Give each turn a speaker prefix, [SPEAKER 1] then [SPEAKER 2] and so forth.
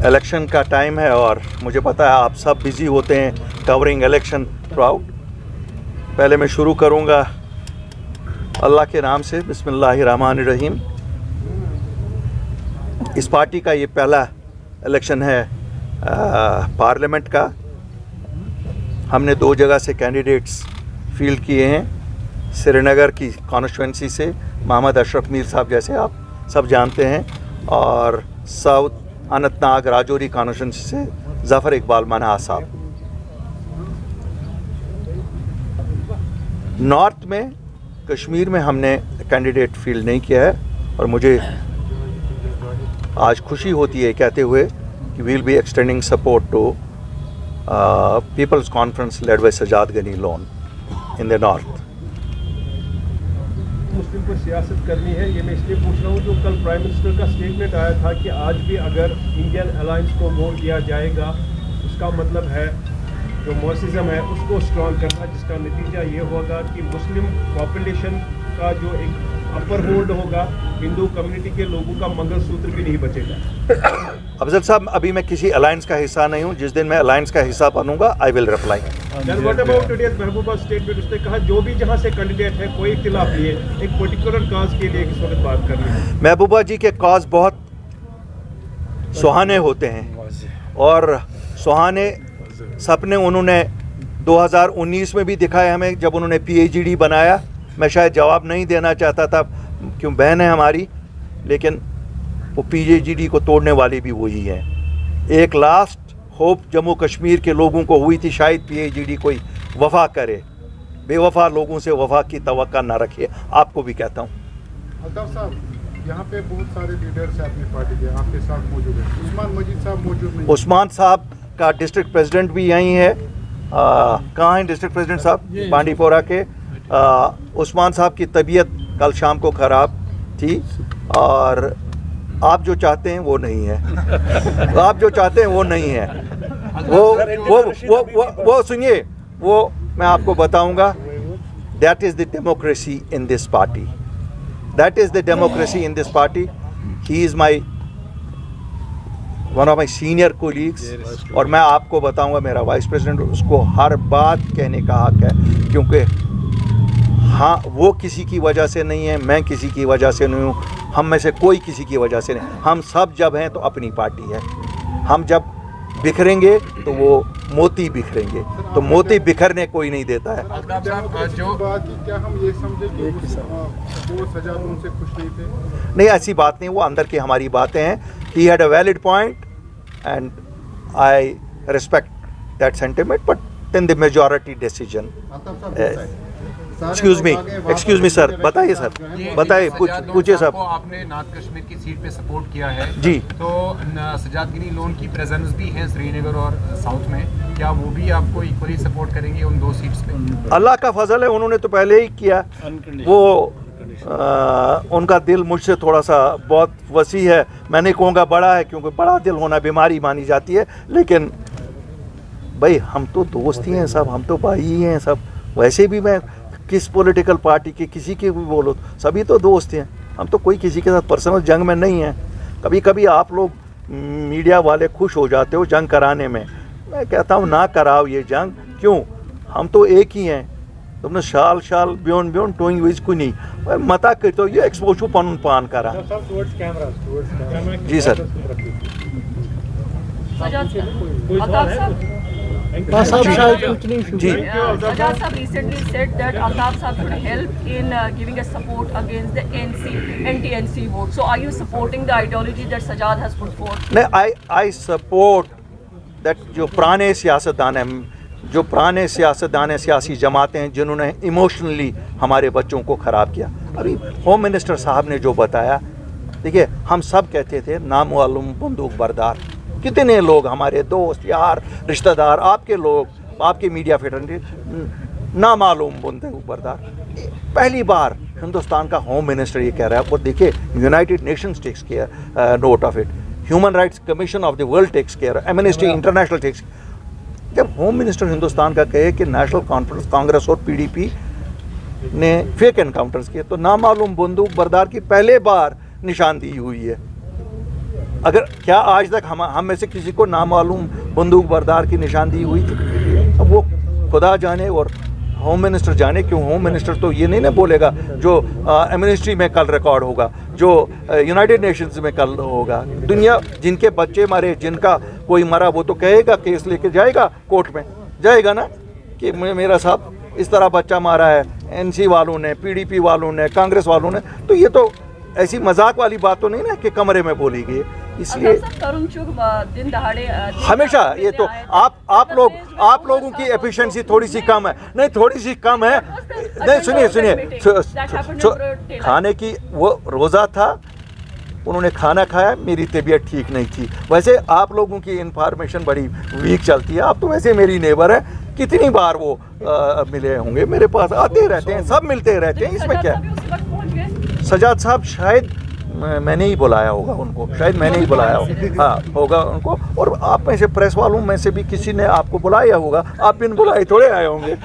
[SPEAKER 1] Election का time है और मुझे पता है आप सब बिज़ी होते हैं कवरिंग इलेक्शन थ्रूआउट। पहले मैं शुरू करूंगा अल्लाह के नाम से, बिस्मिल्लाहिर्रहमानिर्रहीम। इस पार्टी का ये पहला इलेक्शन है पार्लियामेंट का। हमने 2 जगह से कैंडिडेट्स फील्ड किए हैं। श्रीनगर की कॉन्स्टिट्यूंसी से मोहम्मद अशरफ मीर साहब, जैसे आप सब जानते हैं, और साउथ अनंतनाग राजौरी कॉन्स्टिट्यूंसी से ज़फ़र इकबाल मनहा साहब। नॉर्थ में कश्मीर में हमने कैंडिडेट फील्ड नहीं किया है और मुझे आज खुशी होती है कहते हुए कि we will be extending support to People's Conference led by Sajad Gani Lone in the north.
[SPEAKER 2] मुस्लिम को सियासत करनी है, ये मैं इसलिए पूछ रहा हूँ जो कल प्राइम मिनिस्टर का स्टेटमेंट आया था कि आज भी अगर इंडियन अलायंस को वोट दिया जाएगा उसका मतलब है जो मॉसिज्म है उसको स्ट्रॉन्ग करना, जिसका नतीजा ये होगा कि मुस्लिम पॉपुलेशन का जो एक अपर होल्ड होगा, हिंदू कम्युनिटी के लोगों का मंगलसूत्र भी नहीं बचेगा।
[SPEAKER 1] अफजल साहब, अभी मैं किसी अलायंस का हिस्सा नहीं हूँ। जिस दिन मैं अलायंस का हिस्सा बनूंगा I will reply.
[SPEAKER 2] What about today's Mehbooba statement? उसने कहा जो भी जहाँ से कैंडिडेट है कोई इख्तिलाफ नहीं है, एक पर्टिकुलर काज के लिए इस वक्त बात करनी है।
[SPEAKER 1] महबूबा जी के काज बहुत सुहाने होते हैं और सुहाने सपने उन्होंने 2019 में भी दिखाए हमें, जब उन्होंने PhD बनाया। मैं शायद जवाब नहीं देना चाहता था क्यों बहन है हमारी, लेकिन वो PhD को तोड़ने वाले भी वही हैं। एक लास्ट होप जम्मू कश्मीर के लोगों को हुई थी, शायद PhD कोई वफा करे। बेवफा लोगों से वफा की तवक्का ना रखिए, आपको भी कहता हूँ।
[SPEAKER 3] अल्ताफ साहब, यहाँ पे बहुत सारे लीडर्स हैं अपनी पार्टी के, आपके साथ मौजूद हैं। उस्मान मजीद साहब मौजूद नहीं।
[SPEAKER 1] उस्मान साहब का डिस्ट्रिक्ट प्रेसिडेंट भी यहीं है। कहाँ हैं डिस्ट्रिक्ट प्रेसिडेंट साहब? बांडीपोरा के। उस्मान साहब की तबीयत कल शाम को ख़राब थी और आप जो चाहते हैं वो नहीं है। आप जो चाहते हैं वो नहीं है। वो सुनिए, वो मैं आपको बताऊंगा। That is the democracy in this party. That is the democracy in this party. He is my one of my senior colleagues और मैं आपको बताऊंगा, मेरा वाइस प्रेसिडेंट, उसको हर बात कहने का हक है, क्योंकि हाँ, वो किसी की वजह से नहीं है, मैं किसी की वजह से नहीं हूँ, हम में से कोई किसी की वजह से नहीं। हम सब जब हैं तो अपनी पार्टी है। हम जब बिखरेंगे तो वो मोती बिखरेंगे, तो मोती बिखरने कोई नहीं देता है।
[SPEAKER 3] क्या हम ये समझे कि वो सजा उनसे खुश नहीं थे?
[SPEAKER 1] नहीं, ऐसी बात नहीं, वो अंदर की हमारी बातें हैं। He had a valid point and I respect that sentiment, but then the majority decision. Excuse me sir, बताइए सर, बताइए, पूछिए साहब।
[SPEAKER 4] आपने नॉर्थ कश्मीर की सीट पे सपोर्ट किया है
[SPEAKER 1] जी,
[SPEAKER 4] तो सजाद गिनी लोन की प्रेजेंस भी है श्रीनगर और साउथ में, क्या वो भी आपको इक्वली सपोर्ट करेंगे उन 2 सीट्स पे?
[SPEAKER 1] अल्लाह का फजल है, उन्होंने तो पहले ही किया। वो उनका दिल मुझसे थोड़ा सा बहुत वसी है। मैं नहीं कहूँगा बड़ा है, क्योंकि बड़ा दिल होना बीमारी मानी जाती है, लेकिन भाई हम तो दोस्त ही हैं सब, हम तो भाई ही हैं सब। वैसे भी मैं किस पॉलिटिकल पार्टी के किसी के भी बोलो, सभी तो दोस्त हैं। हम तो कोई किसी के साथ पर्सनल जंग में नहीं हैं। कभी कभी आप लोग मीडिया वाले खुश हो जाते हो जंग कराने में, मैं कहता हूँ ना कराओ ये जंग। क्यों? हम तो एक ही हैं। तुमने शाल ब्योन टोइंग विज को नहीं मता करते हो, ये एक्सपोजू पन पान करा। जी sir. Ji,
[SPEAKER 5] Sajjad Sahab recently said that Altaf Sahab should help in giving a support against the anti-NC vote. So are you supporting the ideology that Sajjad has put forth?
[SPEAKER 1] नहीं, I support that जो पुराने सियासतदान हैं, जो पुराने सियासतदान हैं, सियासी जमातें हैं, जिन्होंने इमोशनली हमारे बच्चों को ख़राब किया। अभी होम मिनिस्टर साहब ने जो बताया, देखिए हम सब कहते थे नामालूम बंदूक बरदार। कितने लोग हमारे दोस्त यार रिश्तेदार, आपके लोग, आपके मीडिया फेडरेशन, नामालूम बंदूक बरदार। पहली बार हिंदुस्तान का होम मिनिस्टर ये कह रहा है। और देखिए, United Nations takes care note of it, human rights commission of the world takes care, Amnesty International takes. जब होम मिनिस्टर हिंदुस्तान का कहे कि नेशनल कॉन्फ्रेंस कांग्रेस और PDP ने फेक एनकाउंटर्स किए, तो नामालूम बंदूक बरदार की पहले बार निशानदेही हुई है। अगर क्या आज तक हम में से किसी को नामालूम बंदूक बरदार की निशानदेही हुई थी? अब वो खुदा जाने और होम मिनिस्टर जाने, क्यों होम मिनिस्टर तो ये नहीं ना बोलेगा जो एमनेस्टी में कल रिकॉर्ड होगा, जो यूनाइटेड नेशंस में कल होगा। दुनिया जिनके बच्चे मरे, जिनका कोई मरा, वो तो कहेगा, केस लेके जाएगा कोर्ट में, जाएगा ना कि मेरा साहब इस तरह बच्चा मारा है, एनसी वालों ने, पीडीपी वालों ने, कांग्रेस वालों ने। तो ये तो ऐसी मजाक वाली बात तो नहीं ना कि कमरे में बोली गई। इसलिए
[SPEAKER 5] तरुण चुग दिन दहाड़े
[SPEAKER 1] हमेशा ये तो आप लोगों की एफिशिएंसी थोड़ी सी कम है। नहीं, थोड़ी सी कम है। नहीं, सुनिए, खाने की वो रोज़ा था, उन्होंने खाना खाया, मेरी तबीयत ठीक नहीं थी। वैसे आप लोगों की इंफॉर्मेशन बड़ी वीक चलती है। आप तो वैसे मेरी नेबर है, कितनी बार वो मिले होंगे, मेरे पास आते रहते हैं, सब मिलते रहते हैं, इसमें क्या है? सजाद साहब शायद मैंने ही बुलाया होगा उनको, शायद मैंने ही बुलाया होगा, हाँ होगा उनको। और आप में से प्रेस वालों में से भी किसी ने आपको बुलाया होगा, आप बिन बुलाए थोड़े आए होंगे।